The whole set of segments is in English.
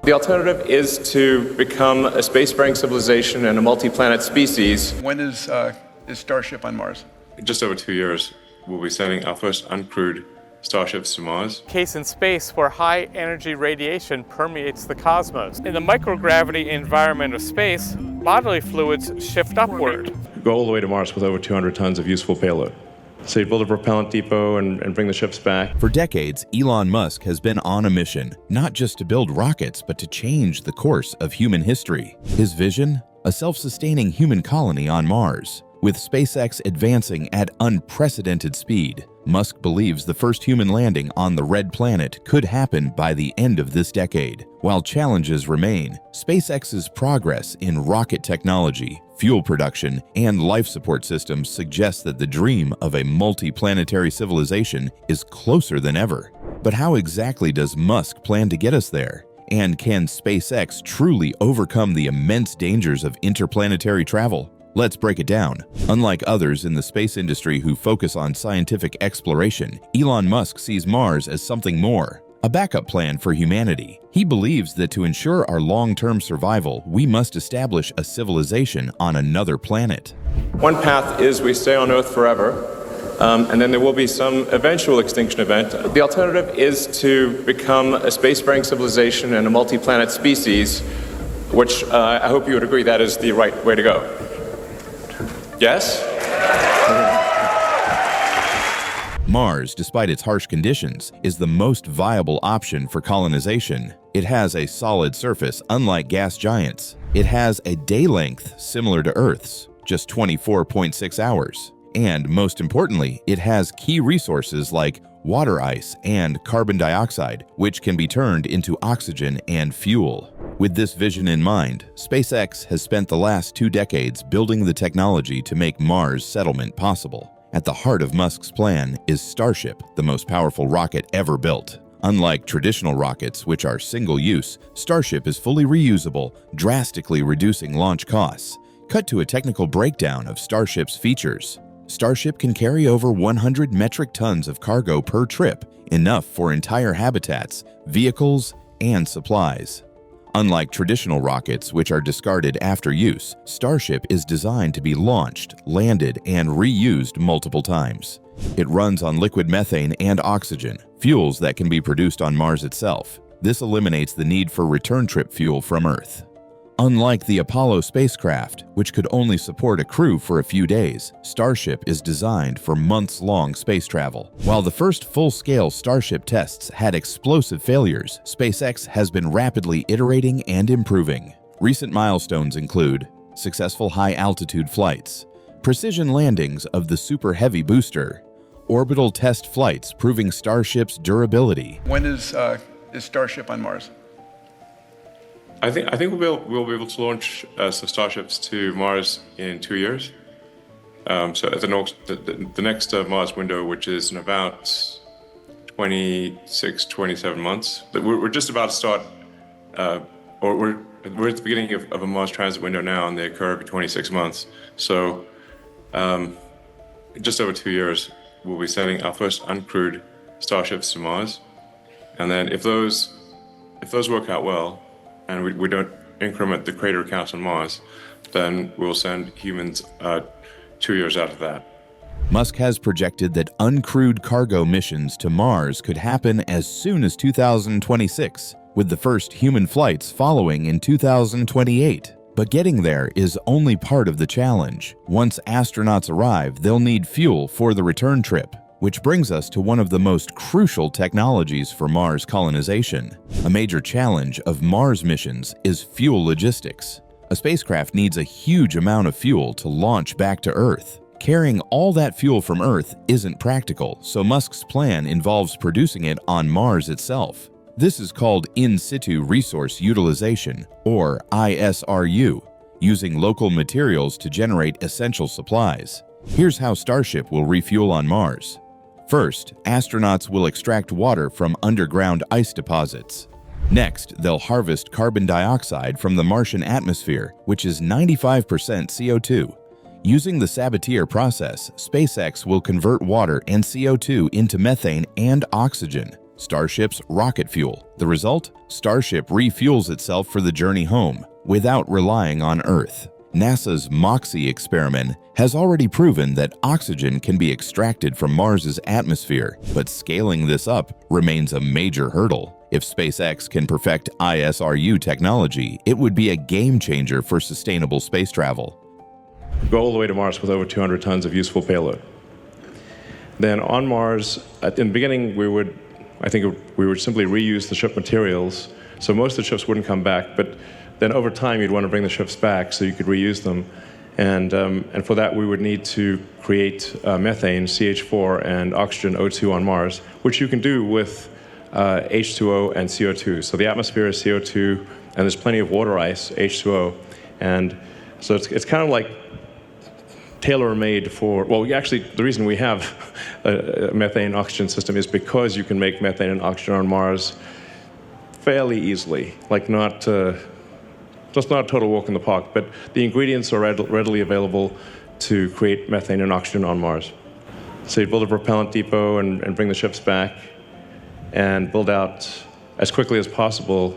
The alternative is to become a spacefaring civilization and a multi-planet species. When is Starship on Mars? In just over 2 years, we'll be sending our first uncrewed starships to Mars. Case in space where high energy radiation permeates the cosmos. In the microgravity environment of space, bodily fluids shift upward. Go all the way to Mars with over 200 tons of useful payload. So you build a propellant depot and bring the ships back. For decades, Elon Musk has been on a mission, not just to build rockets, but to change the course of human history. His vision? A self-sustaining human colony on Mars. With SpaceX advancing at unprecedented speed, Musk believes the first human landing on the Red Planet could happen by the end of this decade. While challenges remain, SpaceX's progress in rocket technology, fuel production, and life support systems suggests that the dream of a multiplanetary civilization is closer than ever. But how exactly does Musk plan to get us there? And can SpaceX truly overcome the immense dangers of interplanetary travel? Let's break it down. Unlike others in the space industry who focus on scientific exploration, Elon Musk sees Mars as something more, a backup plan for humanity. He believes that to ensure our long-term survival, we must establish a civilization on another planet. One path is we stay on Earth forever, and then there will be some eventual extinction event. The alternative is to become a spacefaring civilization and a multi-planet species, which I hope you would agree that is the right way to go. Yes? Mars, despite its harsh conditions, is the most viable option for colonization. It has a solid surface, unlike gas giants. It has a day length similar to Earth's, just 24.6 hours. And most importantly, it has key resources like water ice and carbon dioxide, which can be turned into oxygen and fuel. With this vision in mind, SpaceX has spent the last 2 decades building the technology to make Mars settlement possible. At the heart of Musk's plan is Starship, the most powerful rocket ever built. Unlike traditional rockets, which are single-use, Starship is fully reusable, drastically reducing launch costs. Cut to a technical breakdown of Starship's features. Starship can carry over 100 metric tons of cargo per trip, enough for entire habitats, vehicles, and supplies. Unlike traditional rockets, which are discarded after use, Starship is designed to be launched, landed, and reused multiple times. It runs on liquid methane and oxygen, fuels that can be produced on Mars itself. This eliminates the need for return trip fuel from Earth. Unlike the Apollo spacecraft, which could only support a crew for a few days, Starship is designed for months-long space travel. While the first full-scale Starship tests had explosive failures, SpaceX has been rapidly iterating and improving. Recent milestones include successful high-altitude flights, precision landings of the Super Heavy booster, orbital test flights proving Starship's durability. When is Starship on Mars? I think we'll be able to launch some starships to Mars in 2 years. So at the next Mars window, which is in about 26, 27 months. We're just about to start, or we're at the beginning of a Mars transit window now, and they occur every 26 months. So in just over 2 years, we'll be sending our first uncrewed starships to Mars. And then if those work out well, and we don't increment the crater count on Mars, then we'll send humans 2 years after that. Musk has projected that uncrewed cargo missions to Mars could happen as soon as 2026, with the first human flights following in 2028. But getting there is only part of the challenge. Once astronauts arrive, they'll need fuel for the return trip. Which brings us to one of the most crucial technologies for Mars colonization. A major challenge of Mars missions is fuel logistics. A spacecraft needs a huge amount of fuel to launch back to Earth. Carrying all that fuel from Earth isn't practical, so Musk's plan involves producing it on Mars itself. This is called in situ resource utilization, or ISRU, using local materials to generate essential supplies. Here's how Starship will refuel on Mars. First, astronauts will extract water from underground ice deposits. Next, they'll harvest carbon dioxide from the Martian atmosphere, which is 95% CO2. Using the Sabatier process, SpaceX will convert water and CO2 into methane and oxygen. Starship's rocket fuel. The result? Starship refuels itself for the journey home without relying on Earth. NASA's MOXIE experiment has already proven that oxygen can be extracted from Mars's atmosphere, but scaling this up remains a major hurdle. If SpaceX can perfect ISRU technology, it would be a game changer for sustainable space travel. Go all the way to Mars with over 200 tons of useful payload. Then on Mars, in the beginning, we would simply reuse the ship materials, so most of the ships wouldn't come back, but then over time you'd want to bring the ships back so you could reuse them. And for that we would need to create methane, CH4, and oxygen, O2 on Mars, which you can do with H2O and CO2. So the atmosphere is CO2, and there's plenty of water ice, H2O. And so it's kind of like tailor-made for, well, actually, the reason we have a methane oxygen system is because you can make methane and oxygen on Mars fairly easily, like just not a total walk in the park, but the ingredients are readily available to create methane and oxygen on Mars. So you build a propellant depot and bring the ships back and build out, as quickly as possible,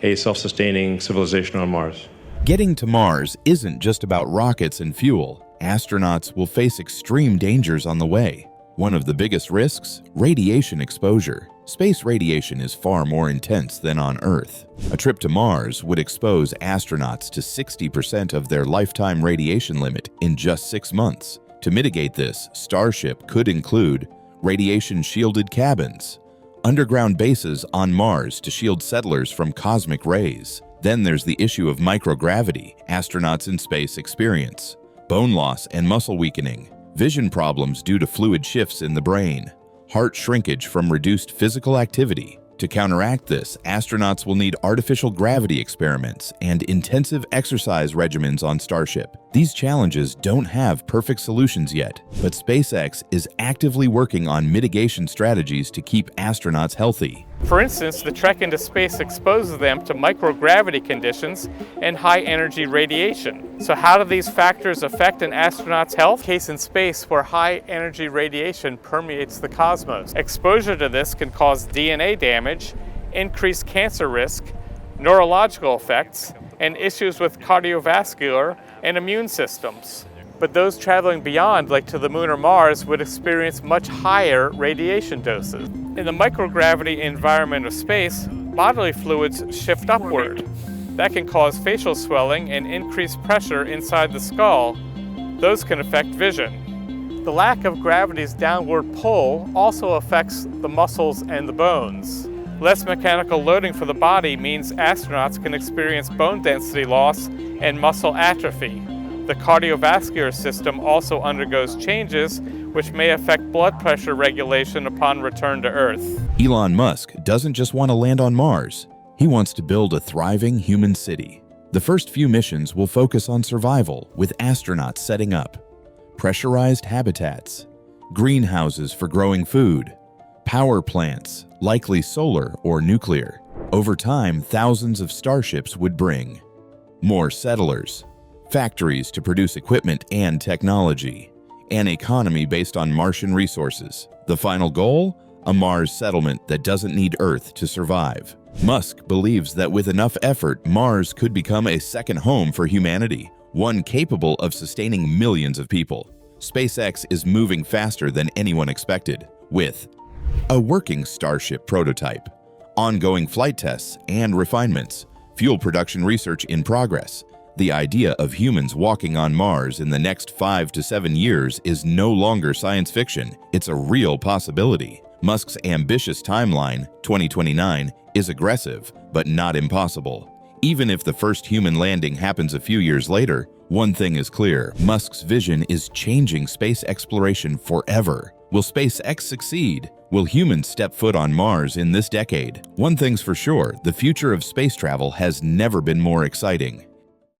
a self-sustaining civilization on Mars. Getting to Mars isn't just about rockets and fuel. Astronauts will face extreme dangers on the way. One of the biggest risks? Radiation exposure. Space radiation is far more intense than on Earth. A trip to Mars would expose astronauts to 60% of their lifetime radiation limit in just 6 months. To mitigate this, Starship could include radiation-shielded cabins, underground bases on Mars to shield settlers from cosmic rays. Then there's the issue of microgravity astronauts in space experience, bone loss and muscle weakening, vision problems due to fluid shifts in the brain, heart shrinkage from reduced physical activity. To counteract this, astronauts will need artificial gravity experiments and intensive exercise regimens on Starship. These challenges don't have perfect solutions yet, but SpaceX is actively working on mitigation strategies to keep astronauts healthy. For instance, the trek into space exposes them to microgravity conditions and high-energy radiation. So how do these factors affect an astronaut's health? Case in space where high-energy radiation permeates the cosmos. Exposure to this can cause DNA damage, increased cancer risk, neurological effects, and issues with cardiovascular and immune systems. But those traveling beyond, like to the Moon or Mars, would experience much higher radiation doses. In the microgravity environment of space, bodily fluids shift upward. That can cause facial swelling and increased pressure inside the skull. Those can affect vision. The lack of gravity's downward pull also affects the muscles and the bones. Less mechanical loading for the body means astronauts can experience bone density loss and muscle atrophy. The cardiovascular system also undergoes changes which may affect blood pressure regulation upon return to Earth. Elon Musk doesn't just want to land on Mars. He wants to build a thriving human city. The first few missions will focus on survival, with astronauts setting up pressurized habitats, greenhouses for growing food, power plants, likely solar or nuclear. Over time, thousands of starships would bring more settlers, factories to produce equipment and technology, an economy based on Martian resources. The final goal? A Mars settlement that doesn't need Earth to survive. Musk believes that with enough effort, Mars could become a second home for humanity, one capable of sustaining millions of people. SpaceX is moving faster than anyone expected, with a working Starship prototype, ongoing flight tests and refinements, fuel production research in progress. The idea of humans walking on Mars in the next 5 to 7 years is no longer science fiction. It's a real possibility. Musk's ambitious timeline, 2029, is aggressive, but not impossible. Even if the first human landing happens a few years later, one thing is clear: Musk's vision is changing space exploration forever. Will SpaceX succeed? Will humans step foot on Mars in this decade? One thing's for sure: the future of space travel has never been more exciting.